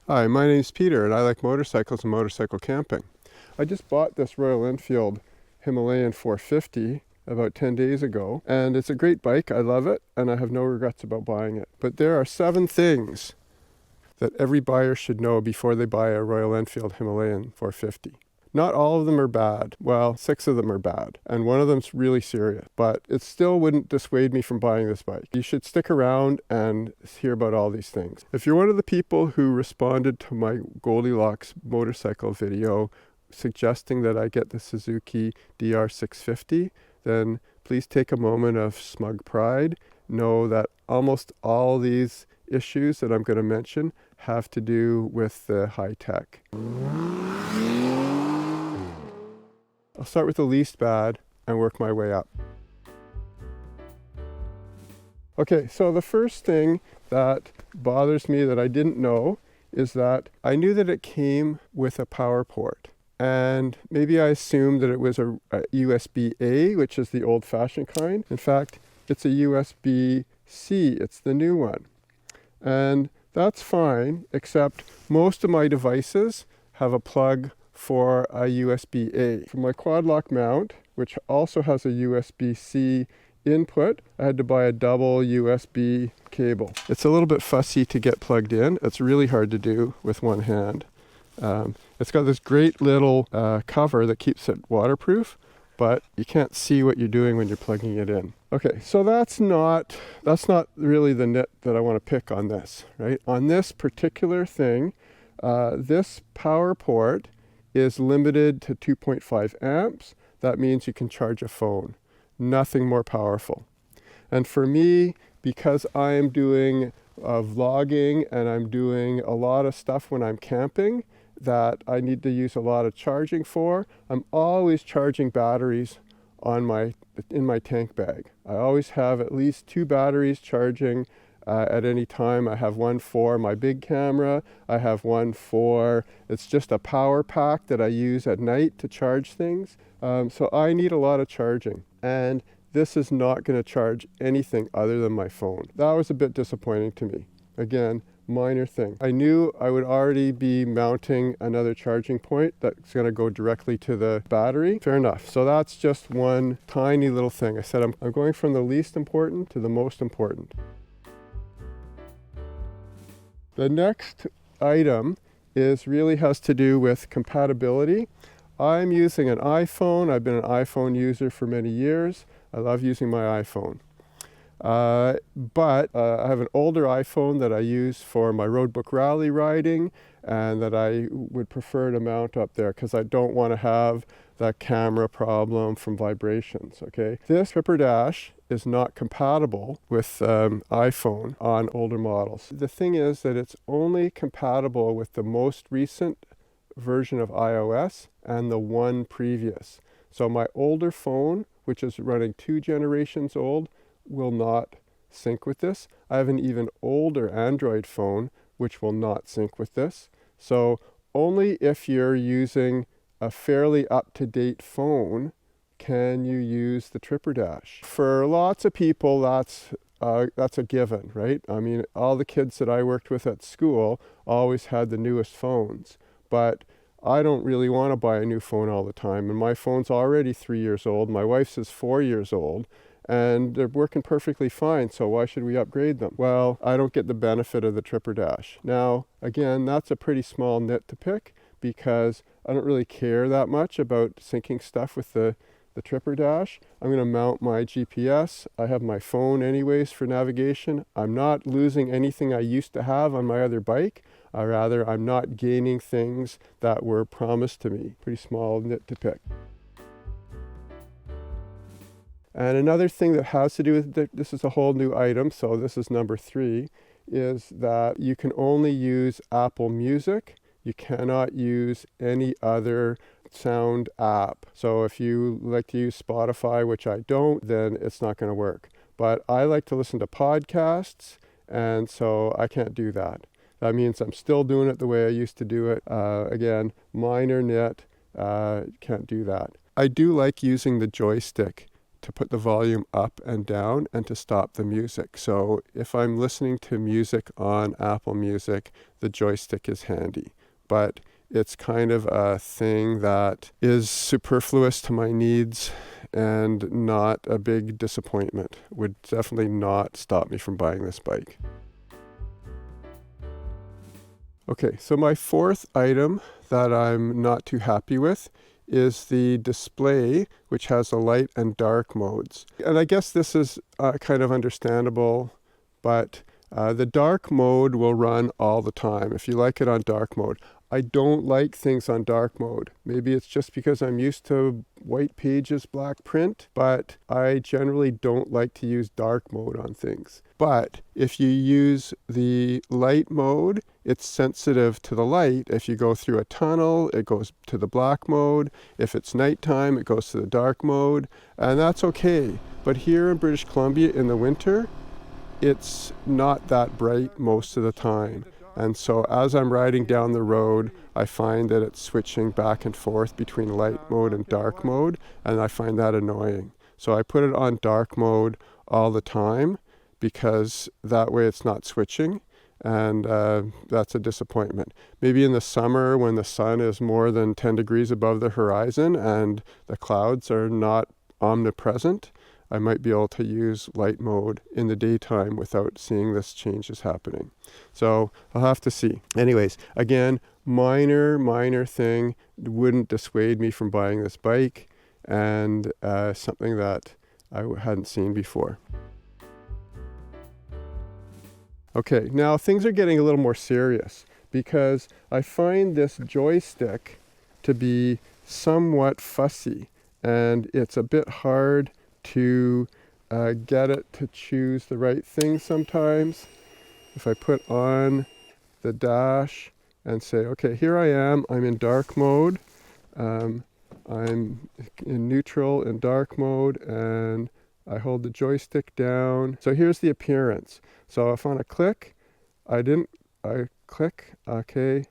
Hi, my name's Peter and I like motorcycles and motorcycle camping. I just bought this Royal Enfield Himalayan 450 about 10 days ago, and it's a great bike. I love it and I have no regrets about buying it. But there are 7 things that every buyer should know before they buy a Royal Enfield Himalayan 450. Not all of them are bad. Well, 6 of them are bad, and one of them's really serious, but it still wouldn't dissuade me from buying this bike. You should stick around and hear about all these things. If you're one of the people who responded to my Goldilocks motorcycle video suggesting that I get the Suzuki DR650, then please take a moment of smug pride. Know that almost all these issues that I'm going to mention have to do with the high tech. I'll start with the least bad and work my way up. Okay, so the first thing that bothers me that I didn't know is that I knew that it came with a power port. And maybe I assumed that it was a USB-A, which is the old-fashioned kind. In fact, it's a USB-C. It's the new one. And that's fine, except most of my devices have a plug for a USB-A. For my quad lock mount, which also has a USB-C input, I had to buy a double USB cable. It's a little bit fussy to get plugged in. It's really hard to do with one hand. It's got this great little cover that keeps it waterproof, but you can't see what you're doing when you're plugging it in. Okay, so that's not really the nit that I want to pick on this, right? On this particular thing, this power port is limited to 2.5 amps. That means you can charge a phone. Nothing more powerful. And for me, because I am doing vlogging and I'm doing a lot of stuff when I'm camping that I need to use a lot of charging for, I'm always charging batteries in my tank bag. I always have at least 2 batteries charging at any time. I have one for my big camera. I have one for, it's just a power pack that I use at night to charge things. So I need a lot of charging. And this is not going to charge anything other than my phone. That was a bit disappointing to me. Again, minor thing. I knew I would already be mounting another charging point that's going to go directly to the battery. Fair enough. So that's just one tiny little thing. I said I'm going from the least important to the most important. The next item really has to do with compatibility. I'm using an iPhone. I've been an iPhone user for many years. I love using my iPhone. But I have an older iPhone that I use for my roadbook rally riding and that I would prefer to mount up there because I don't want to have that camera problem from vibrations, okay? This Tripper Dash is not compatible with iPhone on older models. The thing is that it's only compatible with the most recent version of iOS and the one previous. So my older phone, which is running 2 generations old, will not sync with this. I have an even older Android phone which will not sync with this. So only if you're using a fairly up-to-date phone can you use the Tripper Dash. For lots of people, that's a given, right? I mean, all the kids that I worked with at school always had the newest phones, but I don't really want to buy a new phone all the time. And my phone's already 3 years old. My wife's is 4 years old. And they're working perfectly fine, so why should we upgrade them? Well, I don't get the benefit of the Tripper Dash. Now, again, that's a pretty small nit to pick because I don't really care that much about syncing stuff with the Tripper Dash. I'm going to mount my GPS. I have my phone anyways for navigation. I'm not losing anything I used to have on my other bike. Rather, I'm not gaining things that were promised to me. Pretty small nit to pick. And another thing that has to do with this is a whole new item, so this is number 3, is that you can only use Apple Music. You cannot use any other sound app. So if you like to use Spotify, which I don't, then it's not going to work. But I like to listen to podcasts, and so I can't do that. That means I'm still doing it the way I used to do it. Again, minor nit, can't do that. I do like using the Joystick to put the volume up and down and to stop the music. So if I'm listening to music on Apple Music, the joystick is handy. But it's kind of a thing that is superfluous to my needs and not a big disappointment. Would definitely not stop me from buying this bike. Okay, so my fourth item that I'm not too happy with is the display, which has the light and dark modes. And I guess this is kind of understandable, but the dark mode will run all the time if you like it on dark mode. I don't like things on dark mode. Maybe it's just because I'm used to white pages, black print, but I generally don't like to use dark mode on things. But if you use the light mode, it's sensitive to the light. If you go through a tunnel, it goes to the black mode. If it's nighttime, it goes to the dark mode, and that's okay. But here in British Columbia in the winter, it's not that bright most of the time. And so as I'm riding down the road, I find that it's switching back and forth between light mode and dark mode, and I find that annoying. So I put it on dark mode all the time because that way it's not switching, and that's a disappointment. Maybe in the summer when the sun is more than 10 degrees above the horizon and the clouds are not omnipresent, I might be able to use light mode in the daytime without seeing this changes happening. So I'll have to see. Anyways, again, minor thing, wouldn't dissuade me from buying this bike, and something that I hadn't seen before. Okay, now things are getting a little more serious because I find this joystick to be somewhat fussy, and it's a bit hard to get it to choose the right thing sometimes. If I put on the dash and say, okay, here I am, I'm in dark mode, I'm in neutral and dark mode, and I hold the joystick down. So here's the appearance. So if on a click, I click, okay,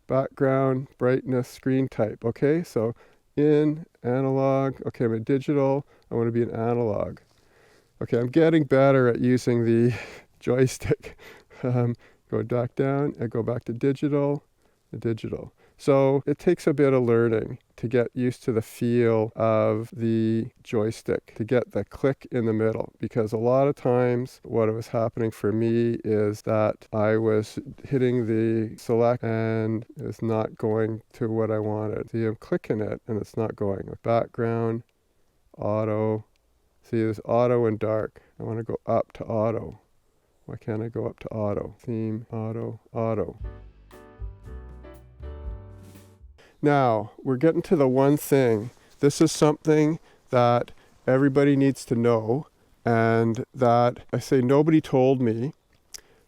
background, brightness, screen type, okay, so in, analog, okay, I'm in digital, I want to be in analog. Okay, I'm getting better at using the joystick. Go back down and go back to digital, digital. So it takes a bit of learning to get used to the feel of the joystick, to get the click in the middle, because a lot of times what was happening for me is that I was hitting the select and it's not going to what I wanted. See, I'm clicking it and it's not going. Background, auto. See, there's auto and dark. I want to go up to auto. Why can't I go up to auto? Theme, auto, auto. Now, we're getting to the one thing. This is something that everybody needs to know, and that I say nobody told me.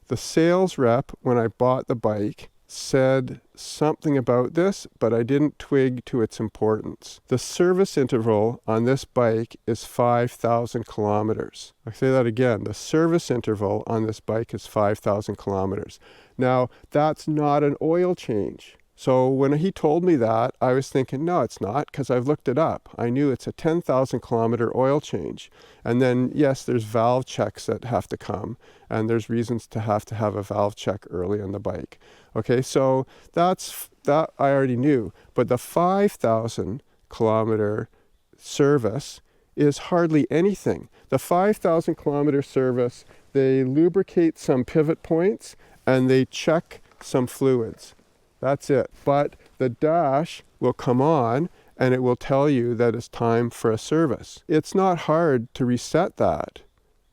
The sales rep, when I bought the bike, said something about this, but I didn't twig to its importance. The service interval on this bike is 5,000 kilometers. I say that again. The service interval on this bike is 5,000 kilometers. Now, that's not an oil change. So when he told me that, I was thinking, no, it's not, because I've looked it up. I knew it's a 10,000 kilometer oil change. And then, yes, there's valve checks that have to come, and there's reasons to have a valve check early on the bike. Okay, so that I already knew. But the 5,000 kilometer service is hardly anything. The 5,000 kilometer service, they lubricate some pivot points, and they check some fluids. That's it. But the dash will come on and it will tell you that it's time for a service. It's not hard to reset that,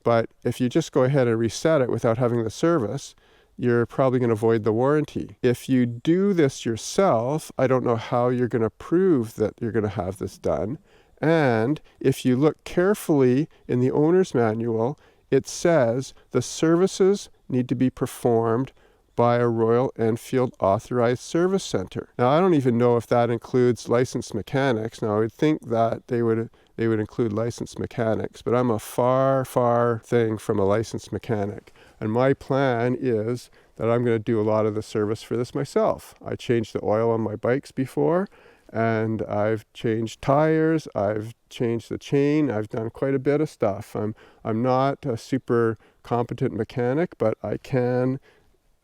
but if you just go ahead and reset it without having the service, you're probably going to void the warranty. If you do this yourself, I don't know how you're going to prove that you're going to have this done. And if you look carefully in the owner's manual, it says the services need to be performed by a Royal Enfield authorized service center. Now, I don't even know if that includes licensed mechanics. Now, I would think that they would include licensed mechanics, but I'm a far thing from a licensed mechanic. And my plan is that I'm going to do a lot of the service for this myself. I changed the oil on my bikes before, and I've changed tires, I've changed the chain, I've done quite a bit of stuff. I'm not a super competent mechanic, but I can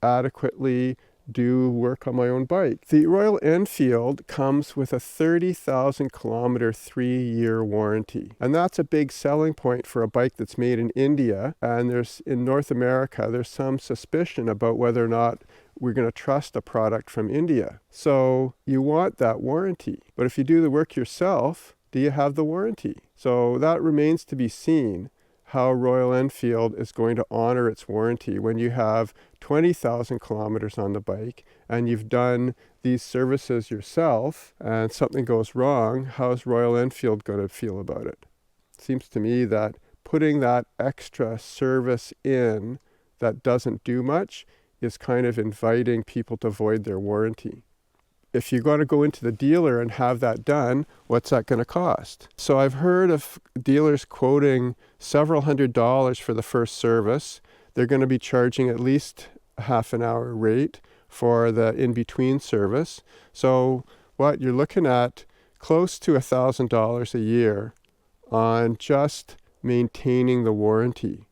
adequately do work on my own bike. The Royal Enfield comes with a 30,000 kilometer 3-year warranty. And that's a big selling point for a bike that's made in India. And in North America, there's some suspicion about whether or not we're going to trust a product from India. So you want that warranty. But if you do the work yourself, do you have the warranty? So that remains to be seen, how Royal Enfield is going to honor its warranty when you have 20,000 kilometers on the bike and you've done these services yourself and something goes wrong. How's Royal Enfield going to feel about it? Seems to me that putting that extra service in that doesn't do much is kind of inviting people to void their warranty. If you're going to go into the dealer and have that done, what's that going to cost? So I've heard of dealers quoting several $100s for the first service. They're going to be charging at least a half an hour rate for the in-between service. So what you're looking at, close to $1,000 a year on just maintaining the warranty.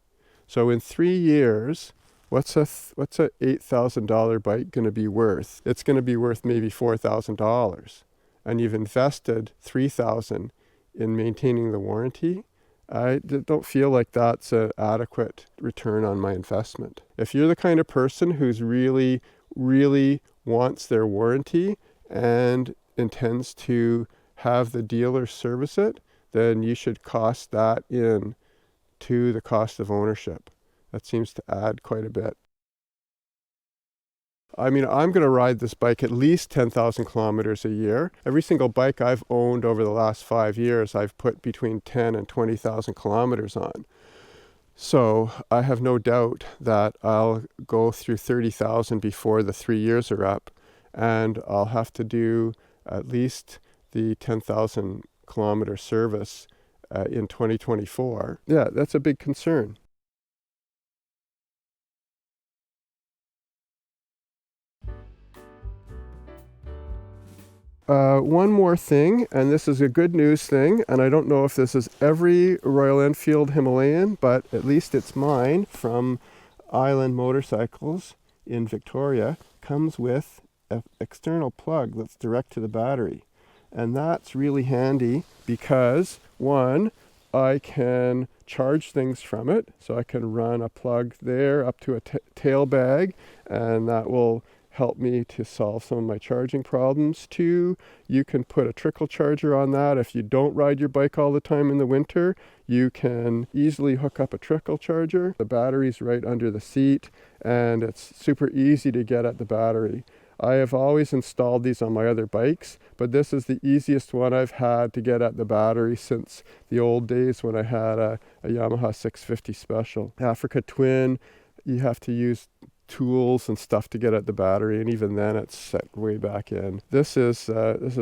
So in 3 years, what's a $8,000 bike going to be worth? It's going to be worth maybe $4,000, and you've invested $3,000 in maintaining the warranty. I don't feel like that's an adequate return on my investment. If you're the kind of person who's really, really wants their warranty and intends to have the dealer service it, then you should cost that in to the cost of ownership. That seems to add quite a bit. I mean, I'm going to ride this bike at least 10,000 kilometers a year. Every single bike I've owned over the last 5 years, I've put between 10 and 20,000 kilometers on. So I have no doubt that I'll go through 30,000 before the 3 years are up, and I'll have to do at least the 10,000 kilometer service in 2024. Yeah, that's a big concern. One more thing, and this is a good news thing, and I don't know if this is every Royal Enfield Himalayan, but at least it's mine from Island Motorcycles in Victoria, comes with an external plug that's direct to the battery. And that's really handy because, one, I can charge things from it, so I can run a plug there up to a tail bag, and that will help me to solve some of my charging problems. Two, you can put a trickle charger on that. If you don't ride your bike all the time in the winter, you can easily hook up a trickle charger. The battery's right under the seat, and it's super easy to get at the battery. I have always installed these on my other bikes, but this is the easiest one I've had to get at the battery since the old days when I had a Yamaha 650 Special. Africa Twin, you have to use tools and stuff to get at the battery, and even then it's set way back in. This is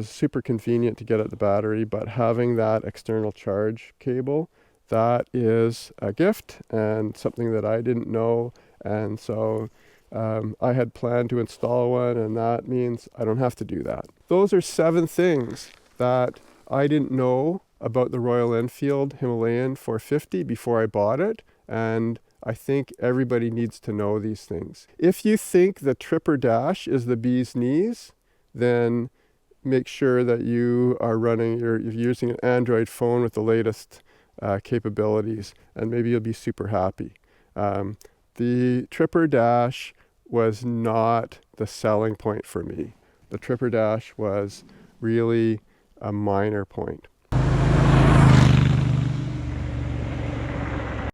super convenient to get at the battery, but having that external charge cable, that is a gift and something that I didn't know, and so I had planned to install one, and that means I don't have to do that. Those are 7 things that I didn't know about the Royal Enfield Himalayan 450 before I bought it, and I think everybody needs to know these things. If you think the Tripper Dash is the bee's knees, then make sure that you are you're using an Android phone with the latest capabilities, and maybe you'll be super happy. The Tripper Dash was not the selling point for me. The Tripper Dash was really a minor point.